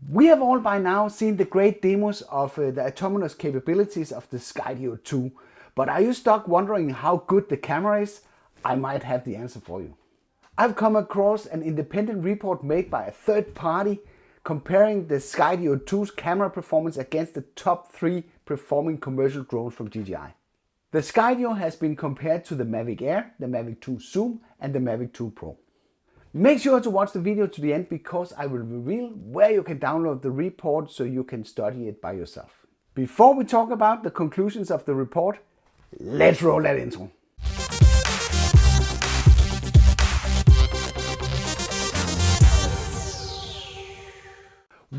We have all by now seen the great demos of the autonomous capabilities of the Skydio 2, but are you stuck wondering how good the camera is? I might have the answer for you. I've come across an independent report made by a third party comparing the Skydio 2's camera performance against the top 3 performing commercial drones from DJI. The Skydio has been compared to the Mavic Air, the Mavic 2 Zoom and the Mavic 2 Pro. Make sure to watch the video to the end because I will reveal where you can download the report so you can study it by yourself. Before we talk about the conclusions of the report, let's roll that intro.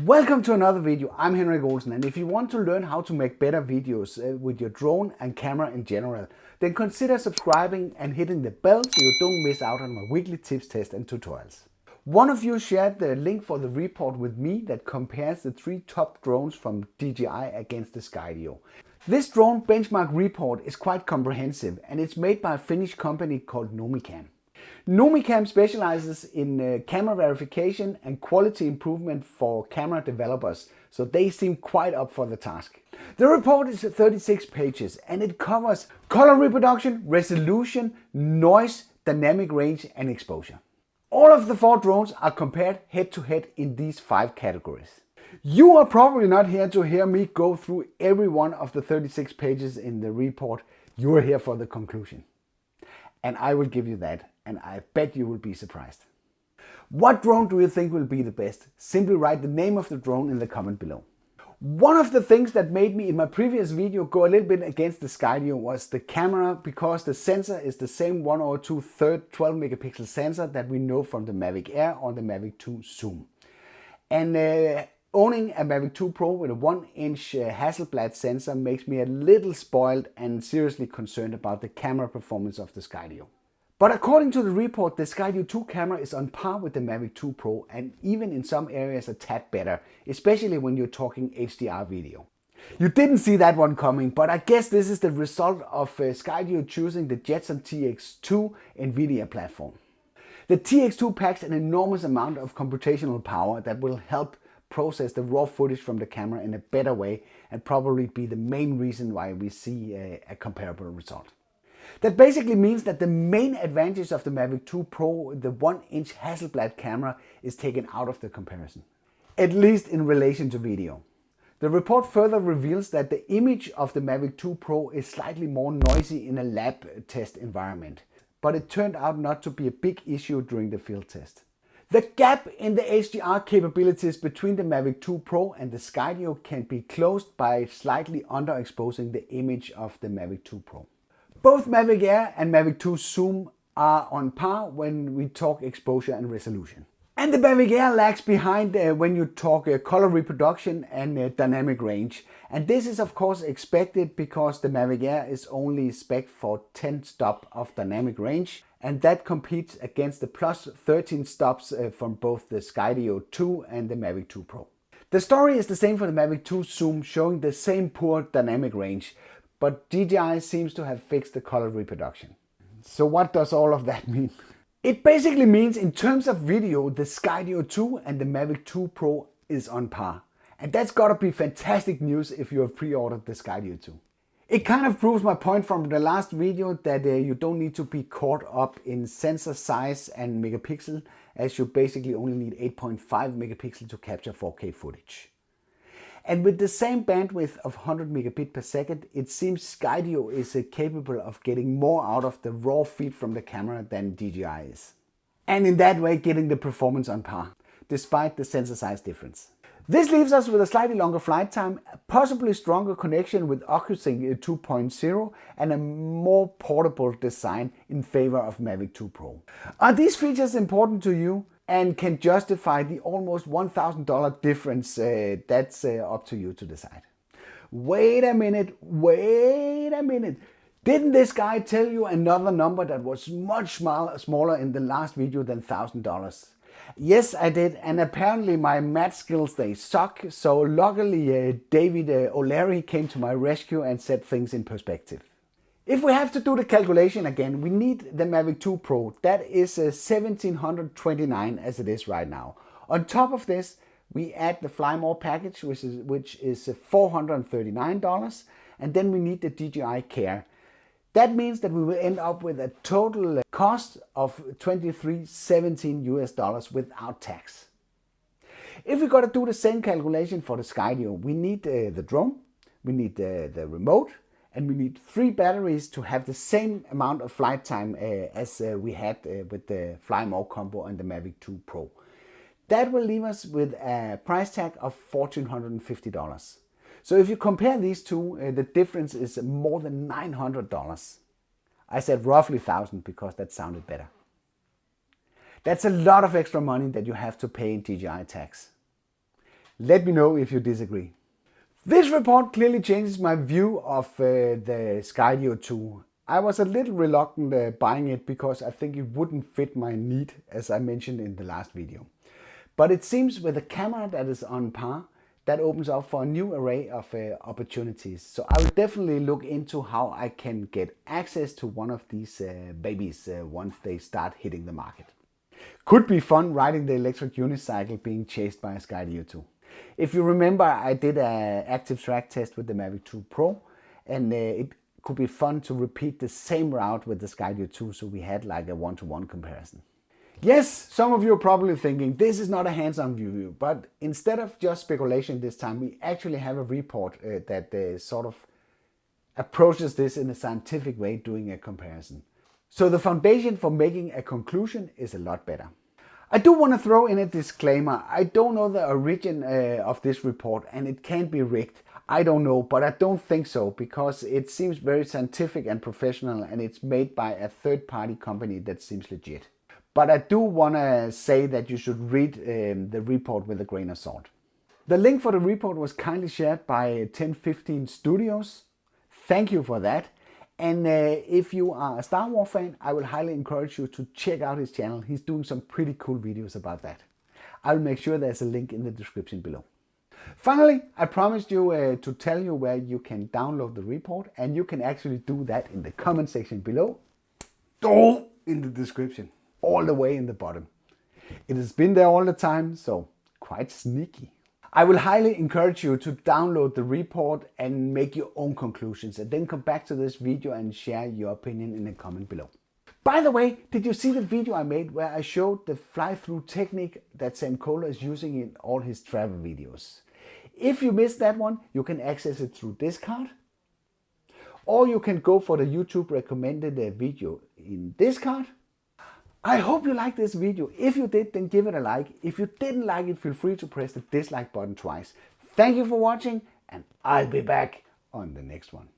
Welcome to another video. I'm Henrik Olsen, and if you want to learn how to make better videos with your drone and camera in general, then consider subscribing and hitting the bell so you don't miss out on my weekly tips, tests and tutorials. One of you shared the link for the report with me that compares the 3 top drones from DJI against the Skydio. This drone benchmark report is quite comprehensive and it's made by a Finnish company called NomiCam. NomiCam specializes in camera verification and quality improvement for camera developers, so they seem quite up for the task. The report is 36 pages and it covers color reproduction, resolution, noise, dynamic range and exposure. All of the 4 drones are compared head to head in these 5 categories. You are probably not here to hear me go through every one of the 36 pages in the report. You are here for the conclusion. And I will give you that, and I bet you will be surprised. What drone do you think will be the best? Simply write the name of the drone in the comment below. One of the things that made me in my previous video go a little bit against the Skydio was the camera, because the sensor is the same 102 third 12 megapixel sensor that we know from the Mavic Air or the Mavic 2 Zoom. And owning a Mavic 2 Pro with a 1-inch Hasselblad sensor makes me a little spoiled and seriously concerned about the camera performance of the Skydio. But according to the report, the Skydio 2 camera is on par with the Mavic 2 Pro and even in some areas a tad better, especially when you're talking HDR video. You didn't see that one coming, but I guess this is the result of Skydio choosing the Jetson TX2 NVIDIA platform. The TX2 packs an enormous amount of computational power that will help process the raw footage from the camera in a better way and probably be the main reason why we see a comparable result. That basically means that the main advantage of the Mavic 2 Pro, the 1-inch Hasselblad camera, is taken out of the comparison, at least in relation to video. The report further reveals that the image of the Mavic 2 Pro is slightly more noisy in a lab test environment, but it turned out not to be a big issue during the field test. The gap in the Hdr capabilities between the Mavic 2 Pro and the Skydio can be closed by slightly underexposing the image of the Mavic 2 Pro. Both Mavic Air and Mavic 2 Zoom are on par when we talk exposure and resolution. And the Mavic Air lags behind when you talk color reproduction and dynamic range. And this is of course expected because the Mavic Air is only spec'd for 10 stops of dynamic range, and that competes against the plus 13 stops from both the Skydio 2 and the Mavic 2 Pro. The story is the same for the Mavic 2 Zoom, showing the same poor dynamic range, but DJI seems to have fixed the color reproduction. So what does all of that mean? It basically means in terms of video, the Skydio 2 and the Mavic 2 Pro is on par. And that's gotta be fantastic news if you have pre-ordered the Skydio 2. It kind of proves my point from the last video that you don't need to be caught up in sensor size and megapixel, as you basically only need 8.5 megapixel to capture 4K footage. And with the same bandwidth of 100 megabit per second, it seems Skydio is capable of getting more out of the raw feed from the camera than DJI is. And in that way getting the performance on par, despite the sensor size difference. This leaves us with a slightly longer flight time, a possibly stronger connection with OcuSync 2.0 and a more portable design in favor of Mavic 2 Pro. Are these features important to you and can justify the almost $1,000 difference? That's up to you to decide. Wait a minute. Didn't this guy tell you another number that was much smaller in the last video than $1,000? Yes, I did, and apparently my math skills, they suck, so luckily David O'Leary came to my rescue and set things in perspective. If we have to do the calculation again, we need the Mavic 2 Pro. That is $1,729 as it is right now. On top of this, We add the Fly More package, which is $439, and then we need the DJI Care. That means that we will end up with a total cost of $23.17 US without tax. If we got to do the same calculation for the Skydio, we need the drone, we need the remote, and we need 3 batteries to have the same amount of flight time as we had with the Fly More combo and the Mavic 2 Pro. That will leave us with a price tag of $1,450. So if you compare these two, the difference is more than $900. I said roughly $1,000 because that sounded better. That's a lot of extra money that you have to pay in DJI tax. Let me know if you disagree. This report clearly changes my view of the Skydio 2. I was a little reluctant buying it because I think it wouldn't fit my need, as I mentioned in the last video. But it seems with a camera that is on par, that opens up for a new array of opportunities. So I will definitely look into how I can get access to one of these babies once they start hitting the market. Could be fun riding the electric unicycle being chased by a Skydio 2. If you remember, I did an active track test with the Mavic 2 Pro, and it could be fun to repeat the same route with the Skydio 2, so we had like a one-to-one comparison. Yes, some of you are probably thinking this is not a hands-on review, but instead of just speculation this time, we actually have a report that sort of approaches this in a scientific way, doing a comparison. So the foundation for making a conclusion is a lot better. I do want to throw in a disclaimer. I don't know the origin of this report, and it can be rigged. I don't know, but I don't think so, because it seems very scientific and professional, and it's made by a third-party company that seems legit. But I do want to say that you should read the report with a grain of salt. The link for the report was kindly shared by 1015 Studios. Thank you for that. And if you are a Star Wars fan, I will highly encourage you to check out his channel. He's doing some pretty cool videos about that. I'll make sure there's a link in the description below. Finally, I promised you to tell you where you can download the report, and you can actually do that in the comment section below. In the description. All the way in the bottom. It has been there all the time, so quite sneaky. I will highly encourage you to download the report and make your own conclusions, and then come back to this video and share your opinion in the comment below. By the way, did you see the video I made where I showed the fly-through technique that Sam Kohler is using in all his travel videos? If you missed that one, you can access it through this card, or you can go for the YouTube recommended video in this card. I hope you liked this video. If you did, then give it a like. If you didn't like it, feel free to press the dislike button twice. Thank you for watching, and I'll be back on the next one.